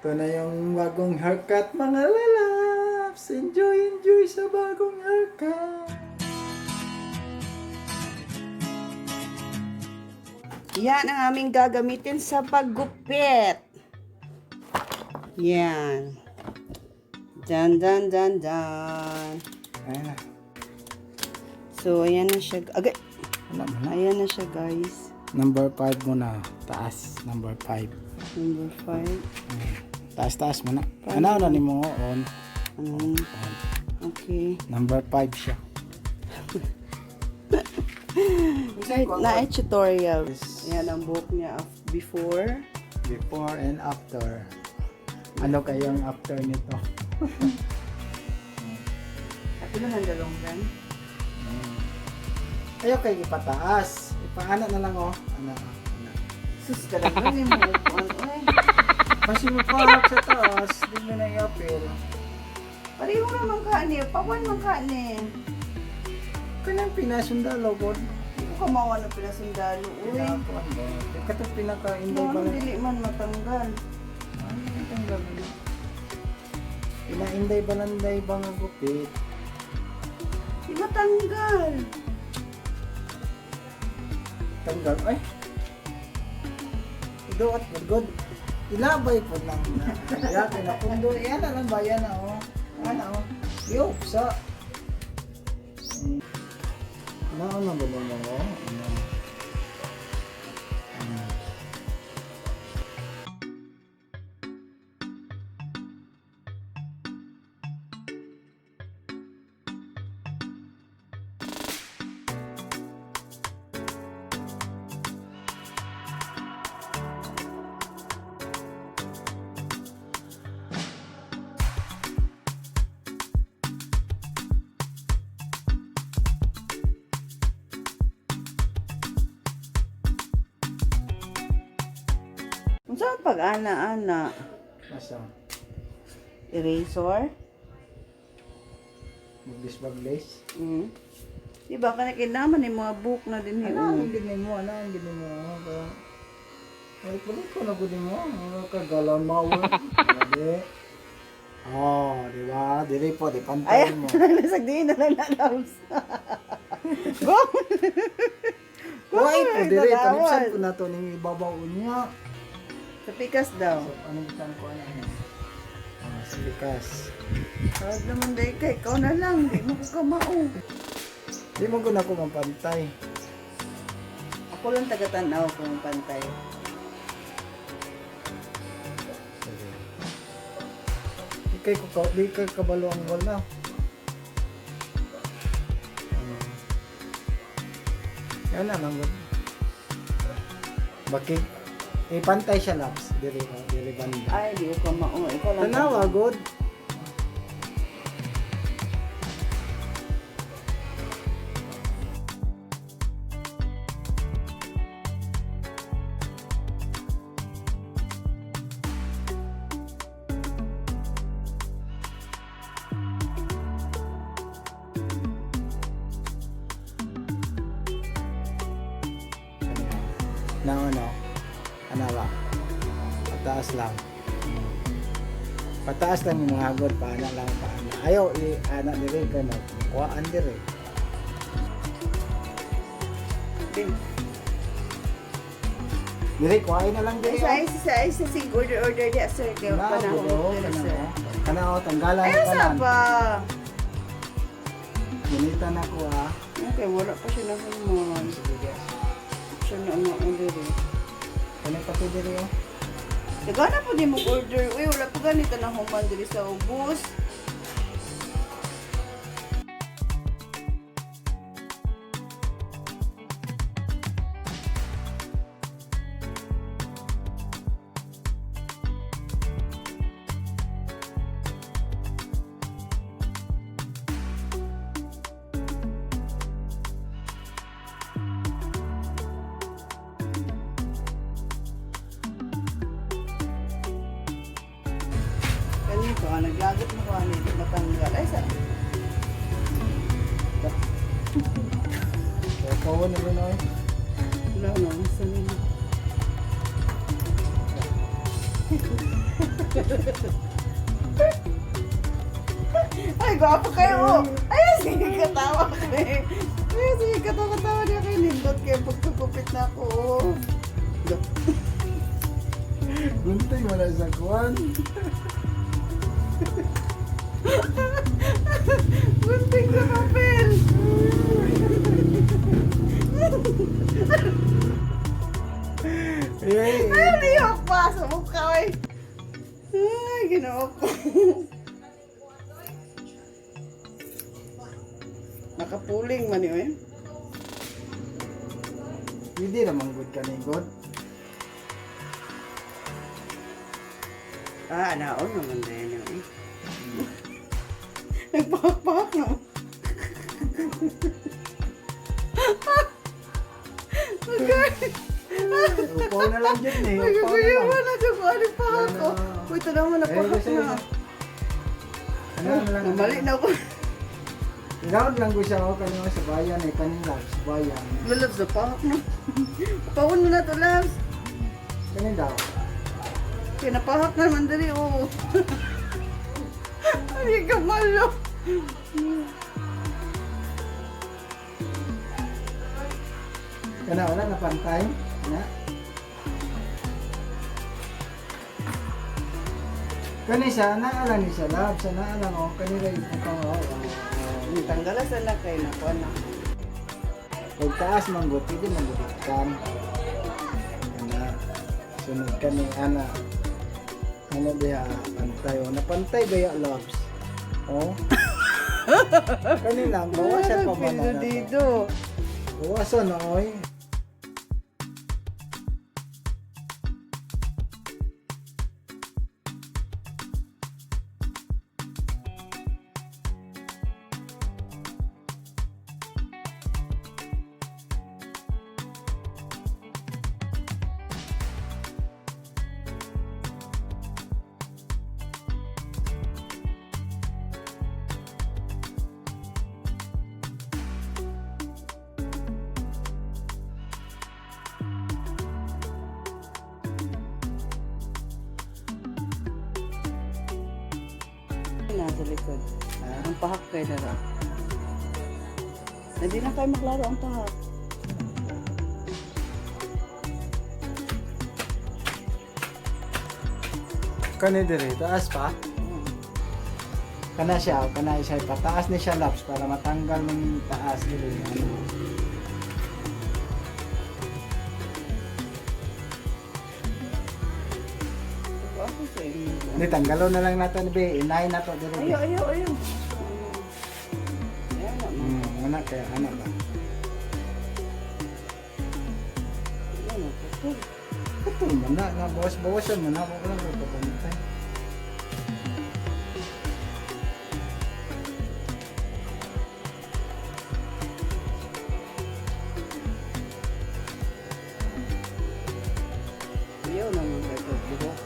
Ito na yung bagong haircut mga lalabs. Enjoy sa bagong haircut. Yan ang aming gagamitin sa paggupit. Yan. Dyan. Ayan na. So, ayan na siya. Agay! Wala mo na. Ayan na siya, guys. Number 5 muna. Taas. Number 5. Number 5. Taas mo na. Ano na ni mo on? Okay. Number 5 siya. Kahit na tutorial. Ayan ang buhok niya before. Before and after. Ano kayong after nito? At ito na dalonggan. Ayaw kayo ipataas. Ipaana na lang oh. Ano. Sus, kadang yung mga upuan. Uy. Kasi mo pa sa taas. Hindi mo na i-apel. Pareho naman kanin. Pawan man kanin. Kanyang pinasundalo po. Hindi ko kamawa ng pinasundalo. Uy. Katong pinaka-inday Ano ba lang. dili man matanggal. Pinainday balanday ba nga gupit? Di matanggal. Tanggal. Ay! Idoot po. God. Ilabay po lang na. Kaya pinapundo. Yan na lang ba? Yan na oh. Yan na oh. Yo, sa. Ano na ba mo? Ano? Saan pag-ana-ana? Asa? Eraser? Maglis-baglis? Diba ka nakinaman yung mga book na din Ano ang gini mo? Ano ang gini mo? Ay, kulit ko na gini mo. Ano kagalan mo? Hindi. Oh, di ba? Dili po, di pantay mo. Nasagdiin na lang na Luvs. Go! Uy, po, dili. Talipsan ko na to ng ibabaw niya. Sa pikas daw. So, anong itan ko ano yan? Sa likas. Tawag naman day ka, ikaw na lang. Di mo ko kamao. Di mo guna ko mapantay. Ako lang taga-tanaw kung pantay. Di kay kabalo ang wala. Yan na lang. Bakit? Pantay siya Luvs. Dili banda. Ay, di ko kamao. Ikaw lang. Tanawa, good. No. Ano ba? Pataas lang. Pataas lang yung mga hagod. Paana lang, paana. Ayaw, anak ni Ray ka na. Kuhaan di Ray. Diri, kuhain na lang diri. Isa sig order di sir kayo panahon. Kana o, tanggalan Ay, ka sa lang. ba? Gunita na ko ah. Okay, wala pa siya na humon. Siya na ano diri. Kani pati diri oh. Nagana po di mo order. Uy, wala pa ganito na human diri sa ubos. Ganito, naglagot mo ko ano, matanggal. Ay, sa... Kaya kawan na rin ay. Wala na, nasa nila. Ay, gwapo kayo. Ay, sige, katawa kayo. Ay, sige, katawa-katawa niya kayo. Nindot kayo pagkukupit na ako. Guntay mo na sa kuwan. Gunting sa papel. Eh, Ay, niyok pa sa mukha, ay. Ay, ginawa ko. Nakapuling man yun, eh. hindi naman good ka ni God. Naon naman na yun, eh. Nagpahak-pahak naman. Okay. Upaw na lang dyan eh. Upaw na Nagkukuya lang. mo na dyan kung ano pa ako. Uy, ito naman, napahak kasi- na. Ano lang. Namali na ako. Round lang ko siya ako kanina sa bayan eh. Kanina sa bayan. Lalabs na pahak na. Pawon mo na ito, Labs. Kanina daw. Kaya napahak na naman dali, oo. Hindi ka malo. Kana wala na pantay. Na. Kani siya, naalang ni siya lab. Sa naalang o. Kanina yung patawa. Tanggalas na kayo na ko na. Pag taas manggot, hindi manggot kan. Ana. Sunod ka ni ana. Ano ba pantay o? Napantay ba yung loves? Oh? Kanina, bawasan pa ba na to? dito. Bawasan na oy. Nasa likod. Ha? Ang pahak kayo na rin. Hindi na kayo maklaro ang pahak. Kani dire, taas pa. Kana siya, kana siya pataas ni siya laps para matanggal ng taas dire. Ano. Ako sa inyo. Ni tanggalo na lang nato ni be, inay nato dire. Ayaw, ayaw, ayaw. Ayan na, Ana kaya ana ba. ayan na, putol. Ito man na bawas-bawasan mo na ako lang ko pantay. Ayaw naman kayo buhok.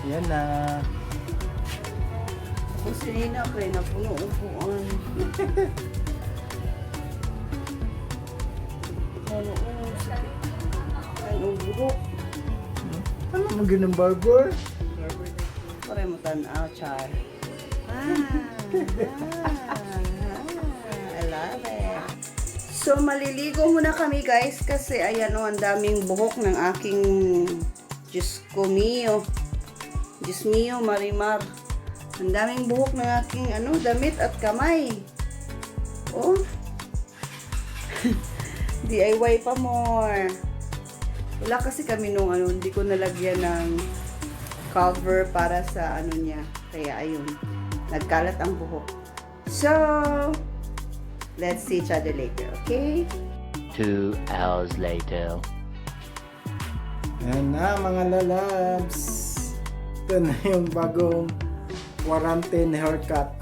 Yan na. Kung sinina kay na puno-upuan. Ano buhok. Ano mo ginang barber? Pare mo tanaw, char. I love it. So, maliligo muna kami guys kasi ayan o, ang daming buhok ng aking Diyos ko mio. Diyos mio, Marimar. Ang daming buhok ng aking damit at kamay. Oh. DIY pa more. Wala kasi kami nung hindi ko nalagyan ng cover para sa niya. Kaya ayun, nagkalat ang buhok. So, let's see each other later, okay? 2 hours later. Yan na mga lalabs. Ito na yung bagong quarantine haircut.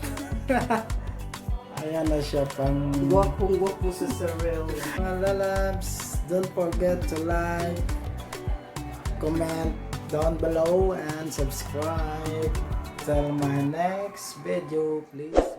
Ayan na siya pang... Gwapong-gwapo sa Sarel. Mga lalabs, don't forget to like, comment down below, and subscribe. Till my next video, please.